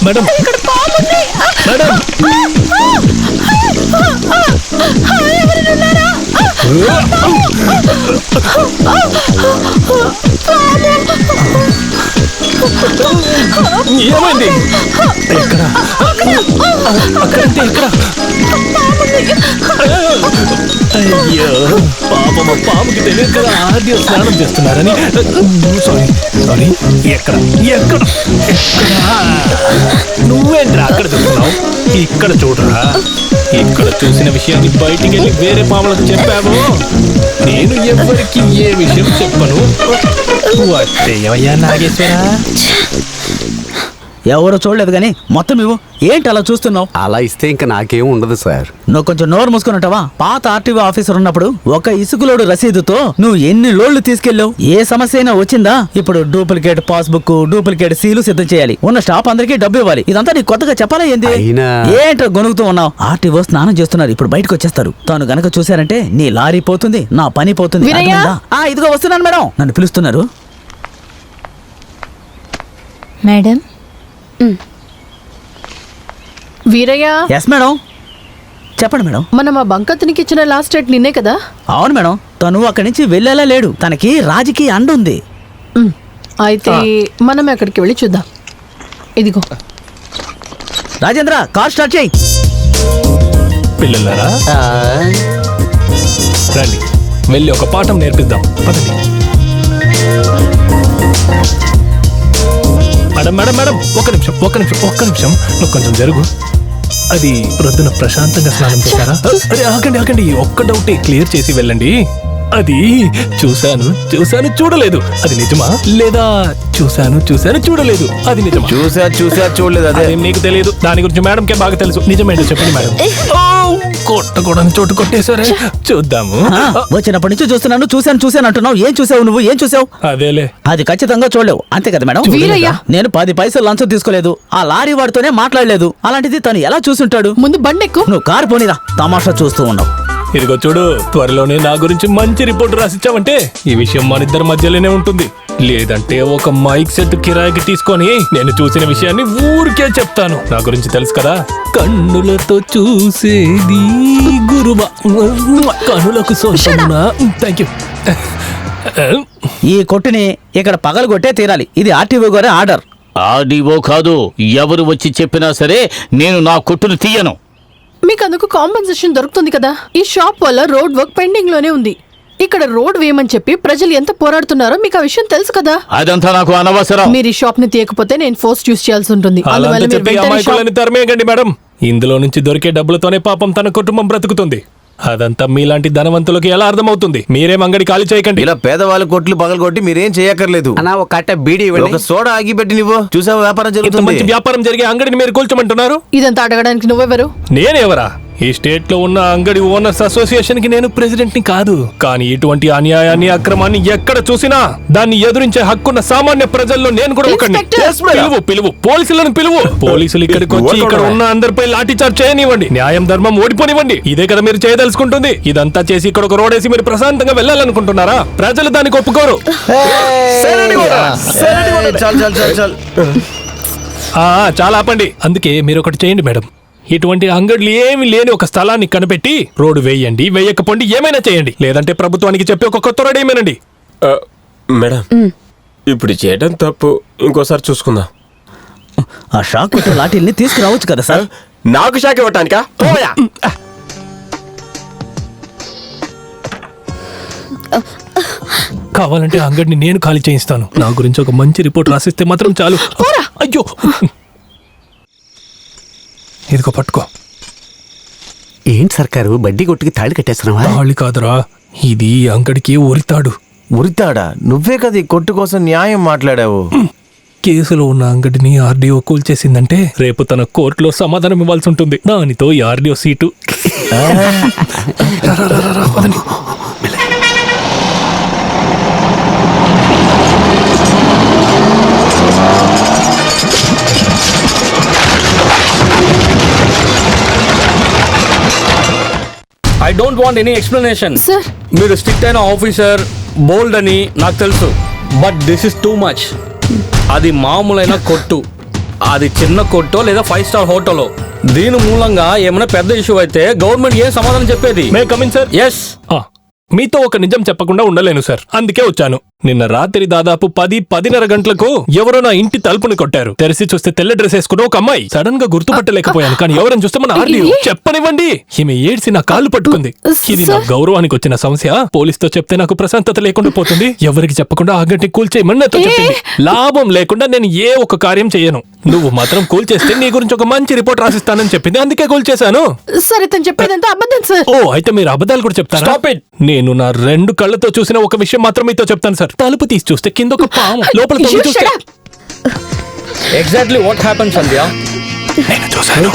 Madam madam ఏమైంది? ఎక్కడ? అక్కడంటే ఎక్కడ? అయ్యో పాపమ్మ, పాముకి తెలియదు కదా ఆర్డియో స్నానం చేస్తున్నారని. Sorry sorry. ఎక్కడ ఎక్కడ నువ్వేంట్రా అక్కడ చూస్తున్నావు? ఇక్కడ చూడరా. ఇక్కడ చూసిన విషయాన్ని బయటికి వెళ్ళి వేరే పాములకు చెప్పావు. నేను ఎవరికి ఏ విషయం చెప్పను. వచ్చేయవయ్యా నాగేశ్వరా. ఎవరో చూడలేదు కానీ మొత్తం ఇవ్వు. ఏంటి అలా చూస్తున్నావు? అలా ఇస్తే ఇంకా నాకేం ఉండదు సార్. నువ్వు కొంచెం నోరు మూసుకున్నట్టవా? పాత ఆర్టీఓ ఆఫీసర్ ఉన్నప్పుడు ఒక ఇసుకలోడు రసీదుతో నువ్వు ఎన్ని లోళ్లు తీసుకెళ్ళావు? ఏ సమస్య అయినా వచ్చిందా? ఇప్పుడు డూప్లికేట్ పాస్బుక్, డూప్లికేట్ సీలు సిద్ధం చేయాలి. ఉన్న స్టాఫ్ అందరికీ డబ్బు ఇవ్వాలి. ఇదంతా నీకు కొత్తగా చెప్పాలా ఏంది? ఏంటో గొనుగుతూ ఉన్నావు? ఆర్టీఓ స్నానం చేస్తున్నారు, ఇప్పుడు బయటకు వచ్చేస్తారు. తాను గనక చూశారంటే నీ లారీ పోతుంది, నా పని పోతుంది. ఇదిగో వస్తున్నాను మేడం. నన్ను పిలుస్తున్నారు మేడం. వీరయ్య. Yes madam. చెప్పండి మేడం. మనం ఆ బంకత్నికి ఇచ్చిన లాస్ట్ డేట్ నిన్నే కదా? అవును మేడం. తను అక్కడి నుంచి వెళ్ళేలా లేడు. తనకి రాజకీయ అండ ఉంది. అయితే మనం అక్కడికి వెళ్ళి చూద్దాం. ఇదిగో రాజేంద్ర, కార్ స్టార్ట్ చేయి. పిల్లలారా రండి, వెళ్ళి ఒక పాఠం నేర్పిద్దాం. పదండి. మేడం మేడం మేడం, ఒక్క నిమిషం ఒక్క నిమిషం ఒక్క నిమిషం. నువ్వు కొంచెం జరుగు. అది ప్రొద్దున ప్రశాంతంగా స్నానం చేశారా? అరే ఆగండి ఆగండి, ఒక్క డౌటే క్లియర్ చేసి వెళ్ళండి. అది చూశాను చూశాను చూడలేదు, అది నిజమా? లేదా చూశాను చూశాను చూడలేదు, అది నిజమా? చూసా చూడలేదు, అదే నీకు తెలియదు. దాని గురించి మేడంకే బాగా తెలుసు. నిజమేంటో చెప్పండి మేడం. కొట్టకూడని చోటు కొట్టేశారే. చూద్దాము. వచ్చినప్పటి నుంచి చూస్తున్నాను. చూశాను అంటున్నావు. ఏం చూసావు నువ్వు? ఏం చూసావు? అదేలే, అది ఖచ్చితంగా చూడలేవు. అంతే కదా మేడం? నేను 10 పైసలు లంచం తీసుకోలేదు. ఆ లారీ వాడితోనే మాట్లాడలేదు. అలాంటిది తను ఎలా చూసుంటాడు? ముందు బండెక్కు. నువ్వు కారు పోనీరా, తమాషా చూస్తూ ఉన్నావు. ఇదిగో చూడు, త్వరలోనే నా గురించి మంచి రిపోర్ట్ రాసిచ్చావంటే ఈ విషయం మన ఇద్దరి మధ్యలోనే ఉంటుంది. లేదంటే ఒక మైక్ సెట్ కిరాయికి తీసుకొని నేను చూసిన విషయాన్ని ఊరికే చెప్తాను. నా గురించి తెలుసు కదా, కన్నులతో చూసేది గురువా, కనులకు సోషమునా. Thank you. ఈ కొట్టుని ఇక్కడ పగలగొట్టే తీరాలి. ఇది ఆర్టీఓ గారి ఆర్డర్. ఆర్డీఓ కాదు, ఎవరు వచ్చి చెప్పినా సరే నేను నా కొట్టును తీయను. మీకు అందుకు కాంపెన్సేషన్ దొరుకుతుంది కదా. ఈ షాప్ వల్ల రోడ్ వర్క్ పెండింగ్ లోనే ఉంది. ఇక్కడ రోడ్ వేయమని చెప్పి ప్రజలు ఎంత పోరాడుతున్నారో మీకు ఆ విషయం తెలుసు కదా. అదంతా నాకు అనవసరం. మీరు ఈ షాప్ ని తీయకపోతే నేను ఫోర్స్ యూస్ చేయాల్సి ఉంటుంది. తరిమేయకండి మేడం. ఇందులో నుంచి దొరికే డబ్బులతోనే పాపం తన కుటుంబం బ్రతుకుతుంది. అదంతా మీలాంటి ధనవంతులకి ఎలా అర్థమవుతుంది? మీరేం అంగడి ఖాళీ చేయకండి. ఇలా పేదవాళ్ళ కొట్లు పగలగొట్టి మీరేం చేయక్కర్లేదు. ఒక కట్ట బీడీ, ఒక సోడా ఆగి పెట్టి నువ్వు చూసావు, వ్యాపారం జరుగుతుంది. మంచి వ్యాపారం జరిగే అంగడిని మీరు కూల్చమంటున్నారు. ఇదంతా అడగడానికి నువ్వెవరు? నేనెవరా? ఈ స్టేట్ లో ఉన్న అంగడి ఓనర్స్ అసోసియేషన్ కి నేను ప్రెసిడెంట్ ని కాదు. కానీ ఇటువంటి అన్యాయాన్ని, అక్రమాన్ని ఎక్కడ చూసినా దాన్ని ఎదురించే హక్కున్న సామాన్య ప్రజల్లో నేను కూడా ఒకడిని. పిలువు పోలీసులను పిలువు. పోలీసులు ఇక్కడికి వచ్చి ఇక్కడ ఉన్న అందరిపై లాఠీ చార్జ్ చేయనివ్వండి. న్యాయం ధర్మం ఓడిపోనివ్వండి. ఇదే కదా మీరు చేయదలుచుకుంటుంది. ఇదంతా చేసి ఇక్కడ ఒక రోడ్ వేసి మీరు ప్రశాంతంగా వెళ్ళాలనుకుంటున్నారా? ప్రజలు దానికి ఒప్పుకోరు. చాలా ఆపండి. అందుకే మీరు ఒకటి చేయండి మేడం. ఇటువంటి అంగడ్లు ఏమి లేని ఒక స్థలాన్ని కనిపెట్టి రోడ్డు వేయండి. వేయకపోండి, ఏమైనా చేయండి. లేదంటే ప్రభుత్వానికి చెప్పి ఒక కొత్త రోడ్ ఏమేనండి. మేడం, ఇప్పుడు చేయడం తప్పు, ఇంకోసారి చూసుకుందాం. ఆ షాక్ కొట్టే లాఠీల్ని తీసుకురావచ్చు కదా సార్. నాకు షాక్ ఇవ్వటానికా? కావాలంటే అంగడిని నేను ఖాళీ చేయిస్తాను. నా గురించి ఒక మంచి రిపోర్ట్ రాసిస్తే మాత్రం చాలు. అయ్యో, ఇదిగో పట్టుకో. ఏంటి సర్కారు, బడ్డీ కొట్టుకి తాళి కట్టేస్తున్నావా? తాళి కాదురా, ఇది అంగడికి ఉరితాడు. ఉరితాడా? నువ్వే కదా ఈ కొట్టు కోసం న్యాయం మాట్లాడావు. కేసులో ఉన్న అంగడిని ఆర్డీఓ కూల్చేసిందంటే రేపు తన కోర్టులో సమాధానం ఇవ్వాల్సి ఉంటుంది. దానితో ఈ RDO seat. I don't want any explanation. Sir మీరు స్ట్రిక్ట్ అయిన ఆఫీసర్, బోల్డ్ అని నాకు తెలుసు, but this is too much. అది మామూలైన కొట్టు, అది చిన్న కొట్టో లేదా 5 స్టార్ హోటలో. దీని మూలంగా ఏమైనా పెద్ద ఇష్యూ అయితే గవర్నమెంట్ ఏం సమాధానం చెప్పేది? May come in sir. ఎస్. మీతో ఒక నిజం చెప్పకుండా ఉండలేను సార్, అందుకే వచ్చాను. నిన్న రాత్రి దాదాపు 10-10:30 గంటలకు ఎవరో నా ఇంటి తలుపుని కొట్టారు. తెరిచి చూస్తే తెల్ల డ్రెస్ వేసుకున్న ఒక అమ్మాయి. సడన్ గా గుర్తుపట్టలేకపోయాను, కానీ ఎవరని చూస్తే మన ఆర్డీఓ. చెప్పనివ్వండి. ఈమె ఏడ్చి నా కాళ్ళు పట్టుకుంది. ఇది నా గౌరవానికి వచ్చిన సమస్య. పోలీసుతో చెప్తే నాకు ప్రశాంతత లేకుండా పోతుంది. ఎవరికి చెప్పకుండా ఆ గంటని కూల్చేయమని నాతో చెప్పింది. లాభం లేకుండా నేను ఏ ఒక్క కార్యం చేయను. నువ్వు మాత్రం కూల్ చేస్తే నీ గురించి ఒక మంచి రిపోర్ట్ రాసిస్తానని చెప్పింది, అందుకే కూల్ చేశాను. సార్ ఇతను చెప్పేదంతా అబద్ధం సార్. ఓ అయితే మీరు అబద్ధాలు కూడా చెప్తారా? Stop it. నేను నా 2 కళ్ళతో చూసిన ఒక విషయం మాత్రం మీతో చెప్తాను సార్. తలుపు తీసి చూస్తే కింద ఒక పాము, లోపల తొంగి You చూస్తే shut up. Exactly what happen Sandhya? నేను చూశాను.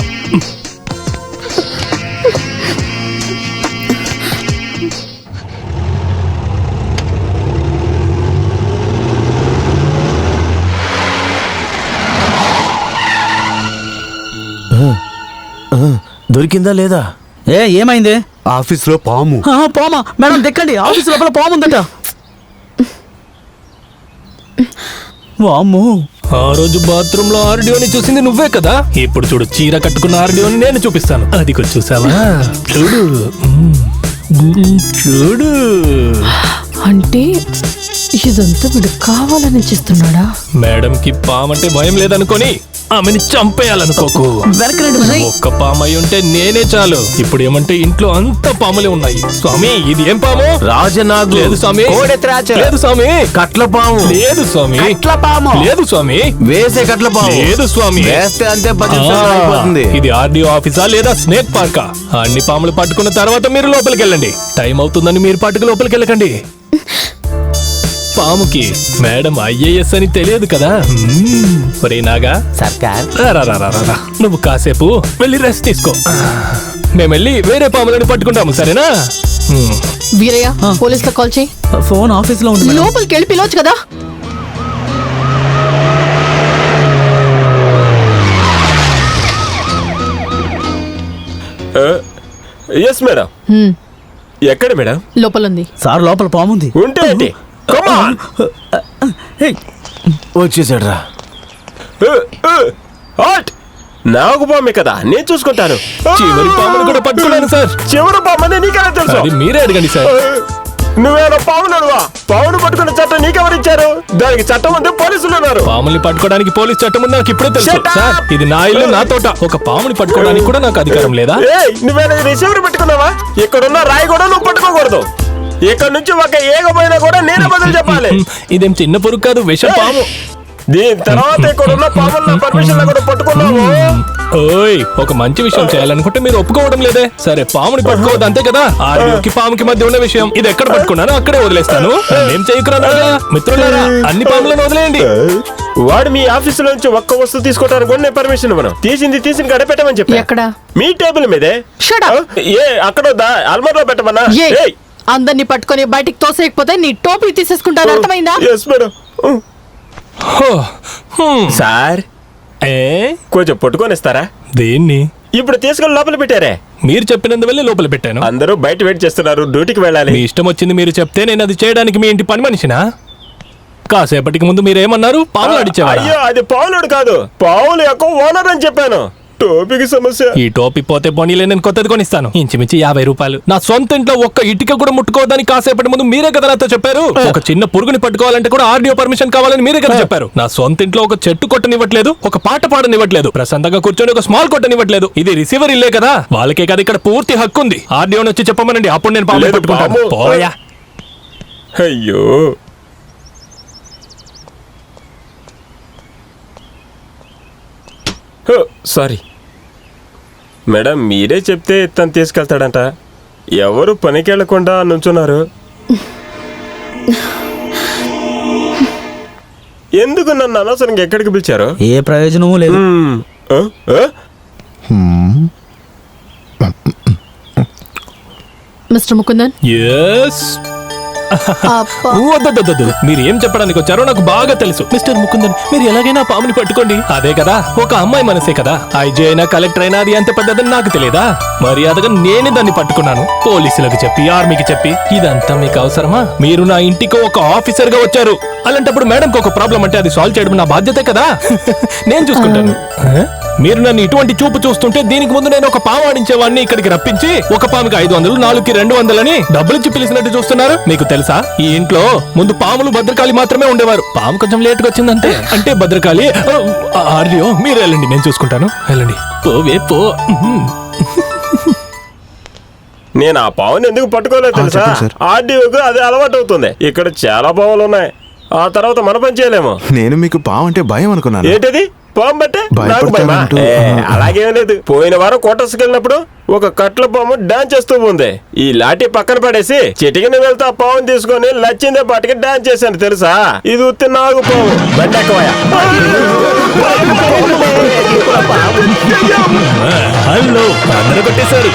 దొరికిందా లేదా? ఏమైంది? ఆఫీస్లో పాము. పామా? మేడం దెక్కండి, ఆఫీస్ లోపల పాము ఉందట. వామ్మో. ఆ రోజు బాత్రూమ్ లో ఆర్డియోని చూసింది నువ్వే కదా. ఇప్పుడు చూడు, చీర కట్టుకున్న ఆర్డియోని నేను చూపిస్తాను. అది కూడా చూసావా? చూడు చూడు. అంటే ఇదంతా వీడు కావాలని చేస్తున్నాడా? మేడం కి పామంటే భయం లేదనుకొని ఆమెని చంపేయాలనుకోకు. వెనకరండి. ఒక్క పాము అయి ఉంటే నేనే చాలు. ఇప్పుడు ఏమంటే ఇంట్లో అంత పాములే ఉన్నాయి. స్వామి ఇది ఏం పాము? రాజనాగు. లేదు స్వామి. లేదు స్వామి. కట్ల పాము. లేదు స్వామి. లేదు స్వామి. వేసే కట్ల పాము. లేదు స్వామి. వేస్తే అంతే 10 నిమిషాల్లో అయిపోతుంది. ఇది ఆర్డీఓ ఆఫీసా లేదా స్నేక్ పార్కా? అన్ని పాములు పట్టుకున్న తర్వాత మీరు లోపలికి వెళ్ళండి. టైం అవుతుందని మీరు పట్టుకు లోపలికి వెళ్ళకండి. పాముకి మేడం IAS అని తెలియదు కదా. ఒరే నాగా, సర్కార్. రా, రా, రా, రా, రా. నువ్వు కాసేపు వెళ్ళి రెస్ట్ తీసుకో. మేము వెళ్ళి వేరే పాములను పట్టుకుంటాము, సరేనా? వీరయ్య పోలీసులకు కాల్ చేయి. ఫోన్ ఆఫీస్ లో ఉంది మేడం. లోపలికి వెళ్ళి పిలవచ్చు కదా. Yes madam. ఎక్కడ మేడం? లోపల ఉంది. సార్ లోపల పాము ఉంది. ఉంటే ఏంటి? Come on. వచ్చేసాడు రా. Halt. నాకు పామే కదా, నేను చూసుకుంటాను. చివరి పామును కూడా పట్టుకున్నాను సార్. చివరి పామని నీకెలా తెలుసు? అది మీరే అడగండి సార్. నువ్వేనా పావునడువా? పావును పట్టుకున్న చట్టం నీకెవరిచ్చారు? దానికి చట్టం ఉంది, పోలీసులు ఉన్నారు. పాముల్ని పట్టుకోవడానికి పోలీస్ చట్టం ఉంది నాకు ఇప్పుడే తెలుసు. Shut up. సార్ ఇది నా ఇల్లు, నా తోట. ఒక పాముని పట్టుకోవడానికి కూడా నాకు అధికారం లేదా? నువ్వేనా రిసీవర్ పెట్టుకున్నావా? ఇక్కడున్న రాయి కూడా నువ్వు పట్టుకోకూడదు. ఇక్కడ నుంచి ఒక ఏగమైనా కూడా నేనే బదులు చెప్పాలి. ఇదేం చిన్న పురుగు కాదు, విష పాము. దీని తర్వాత ఇక్కడ ఉన్న పాముల పర్మిషన్ కూడా పట్టుకున్నావు. ఓయ్ ఒక మంచి విషయం చేయాలనుకుంటే మీరు ఒప్పుకోవడం లేదే. సరే పాముని పట్టుకోవద్దు అంతే కదా. ఆర్డీఓకి పాముకి మధ్య ఉన్న విషయం ఇది ఎక్కడ పట్టుకున్నానో అక్కడే వదిలేస్తాను. ఏం చేయకున్నాను మిత్రులారా, అన్ని పాములను వదిలేయండి. వాడు మీ ఆఫీస్ నుంచి ఒక్క వస్తువు తీసుకోవడానికి కూడా నేను పర్మిషన్ ఇవ్వను. తీసిన గడ పెట్టమని చెప్పి. ఎక్కడ? మీ టేబుల్ మీదే. Shut up. అక్కడ అల్మార్లో పెట్టమన్నా. ఏయ్, అందరినీ పట్టుకొని బయటికి తోసేయకపోతే నీ టోపీ తీసేసుకుంటారు, అర్థమైందా? Yes madam. సార్ కొంచెం పట్టుకొనిస్తారా? దేన్ని? ఇప్పుడు తీసుకొని లోపల పెట్టారే. మీరు చెప్పినందువల్లే లోపల పెట్టాను. అందరూ బయట వెయిట్ చేస్తున్నారు, డ్యూటీకి వెళ్ళాలి. మీ ఇష్టం వచ్చింది మీరు చెప్తే నేను అది చేయడానికి మీ ఇంటి పని మనిషినా? కాసేపటికి ముందు మీరేమన్నారు? పాములు అడిచేవారా? అయ్యో అది పావులుడు కాదు, పావులు యొక్క ఓనర్ అని చెప్పాను. టోపీకి సమస్య. ఈ టోపీ పోతే పోనీలే, నేను కొత్తది కొనిస్తాను. ఇంచుమించి 50 రూపాయలు. నా సొంత ఇంట్లో ఒక్క ఇటుక కూడా ముట్టుకోవడానికి కాసేపటి ముందు మీరే కదా నాతో చెప్పారు. ఒక చిన్న పురుగుని పట్టుకోవాలంటే కూడా ఆర్డీఓ పర్మిషన్ కావాలని మీరే కదా చెప్పారు. నా సొంత ఇంట్లో ఒక చెట్టు కొట్టనివ్వట్లేదు, ఒక పాట పాడనివ్వట్లేదు, ప్రశాంతంగా కూర్చొని ఒక స్మాల్ కొట్టనివ్వట్లేదు. ఇది రిసీవర్ ఇల్లే కదా, వాళ్ళకే కదా ఇక్కడ పూర్తి హక్కు ఉంది. ఆర్డీఓని వచ్చి చెప్పమనండి, అప్పుడు నేను పాము లేదు, పట్టుకుంటాను. పాము. పోయా. అయ్యో సారీ మేడం, మీరే చెప్తే తను తీసుకెళ్తాడంట. ఎవరు పనికి వెళ్లకుండా నుంచున్నారు. ఎందుకు నన్ను అనవసరంగా ఎక్కడికి పిలిచారు? ఏ ప్రయోజనమూ లేదు. Mister Mukundan, yes వద్దొద్దొద్దు. మీరు ఏం చెప్పడానికి వచ్చారో నాకు బాగా తెలుసు. మిస్టర్ ముకుందన్, మీరు ఎలాగైనా ఆ పాముని పట్టుకోండి. అదే కదా, ఒక అమ్మాయి మనసే కదా. ఐజీ అయినా కలెక్టర్ అయినా అది ఎంత పెద్దదని నాకు తెలియదా? మర్యాదగా నేనే దాన్ని పట్టుకున్నాను. పోలీసులకు చెప్పి, ఆర్మీకి చెప్పి. ఇదంతా మీకు అవసరమా? మీరు నా ఇంటికి ఒక ఆఫీసర్ గా వచ్చారు. అలాంటప్పుడు మేడంకి ఒక ప్రాబ్లం అంటే అది సాల్వ్ చేయడం నా బాధ్యతే కదా. నేను చూసుకుంటాను. మీరు నన్ను ఇటువంటి చూపు చూస్తుంటే దీనికి ముందు నేను ఒక పాము ఆడించేవాడిని ఇక్కడికి రప్పించి ఒక పాముకి 500, 4కి 200 అని డబ్బులిచ్చి పిలిచినట్టు చూస్తున్నారు. మీకు తెలుసా, ఈ ఇంట్లో ముందు పాములు భద్రకాళి మాత్రమే ఉండేవారు. పాము కొంచెం లేట్గా వచ్చిందంటే అంటే భద్రకాళి. ఆర్యో మీరు వెళ్ళండి, నేను చూసుకుంటాను. వెళ్ళండి, పోవే పో. నేను ఆ పావుని ఎందుకు పట్టుకోలేదు తెలుసా? చెప్పండి సార్. ఆర్డీఓకు అది అలవాటు అవుతుంది. ఇక్కడ చాలా పావులు ఉన్నాయి, ఆ తర్వాత మన పని చేయలేము. నేను మీకు పాము అంటే భయం అనుకున్నాను. ఏంటది పాము బట్టే నాకు భయమా? భయపడతానంటూ. అలాగేం లేదు. పోయిన వారం కోటర్స్కి వెళ్ళినప్పుడు ఒక కట్ల పాము డాన్స్ చేస్తూ ఉంది. ఈ లాఠీ పక్కన పడేసి చిటికిన వెళ్తే ఆ పావుని తీసుకొని లచ్చిందే పాటికి డాన్స్ చేశాను తెలుసా. ఇది ఉత్తి నాగు పాము. బండెక్కవయ్యా. హలో, అందరూ కొట్టేశారు.